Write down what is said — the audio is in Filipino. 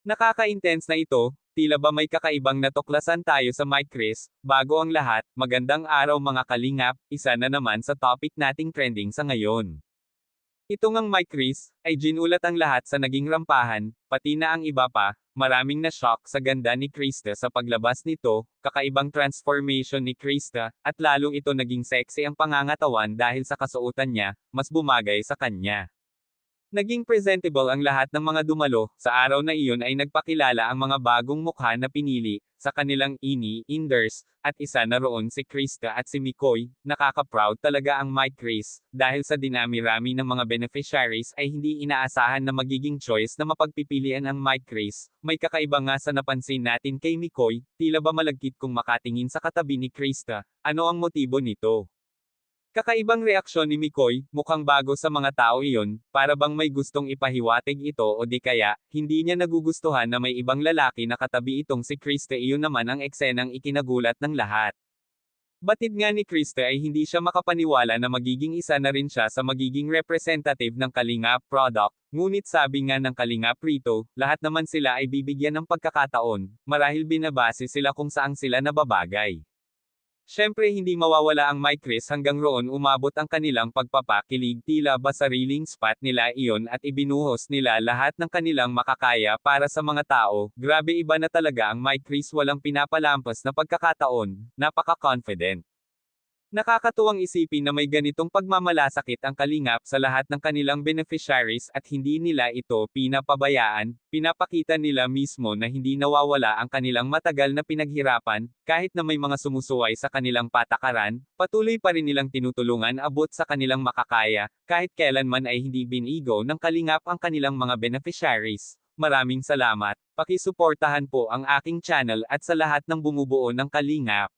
Nakaka-intense na ito, tila ba may kakaibang natuklasan tayo sa Mike Chris. Bago ang lahat, magandang araw mga kalingap, isa na naman sa topic nating trending sa ngayon. Ito ngang Mike Chris, ay ginulat ang lahat sa naging rampahan, pati na ang iba pa, maraming na-shock sa ganda ni Krista sa paglabas nito, kakaibang transformation ni Krista, at lalong ito naging sexy ang pangangatawan dahil sa kasuotan niya, mas bumagay sa kanya. Naging presentable ang lahat ng mga dumalo, sa araw na iyon ay nagpakilala ang mga bagong mukha na pinili, sa kanilang ini-inders, at isa na roon si Krista at si Mikoy. Nakaka-proud talaga ang Mike Chris, dahil sa dinami-rami ng mga beneficiaries ay hindi inaasahan na magiging choice na mapagpipilian ang Mike Chris. May kakaiba nga sa napansin natin kay Mikoy, tila ba malagkit kung makatingin sa katabi ni Krista. Ano ang motibo nito? Kakaibang reaksyon ni Mikoy, mukhang bago sa mga tao iyon, para bang may gustong ipahiwatig ito o di kaya, hindi niya nagugustuhan na may ibang lalaki na katabi itong si Krista. Iyon naman ang eksenang ikinagulat ng lahat. Batid nga ni Krista ay hindi siya makapaniwala na magiging isa na rin siya sa magiging representative ng Kalingap product, ngunit sabi nga ng Kalingap rito, lahat naman sila ay bibigyan ng pagkakataon, marahil binabase sila kung saang sila nababagay. Siyempre hindi mawawala ang Mike Chris hanggang roon umabot ang kanilang pagpapakilig, tila ba sariling spot nila iyon at ibinuhos nila lahat ng kanilang makakaya para sa mga tao. Grabe, iba na talaga ang Mike Chris, walang pinapalampas na pagkakataon, napaka-confident. Nakakatuwang isipin na may ganitong pagmamalasakit ang Kalingap sa lahat ng kanilang beneficiaries at hindi nila ito pinapabayaan, pinapakita nila mismo na hindi nawawala ang kanilang matagal na pinaghirapan, kahit na may mga sumusuway sa kanilang patakaran, patuloy pa rin nilang tinutulungan abot sa kanilang makakaya, kahit kailanman ay hindi binigo ng Kalingap ang kanilang mga beneficiaries. Maraming salamat, pakisuportahan po ang aking channel at sa lahat ng bumubuo ng Kalingap.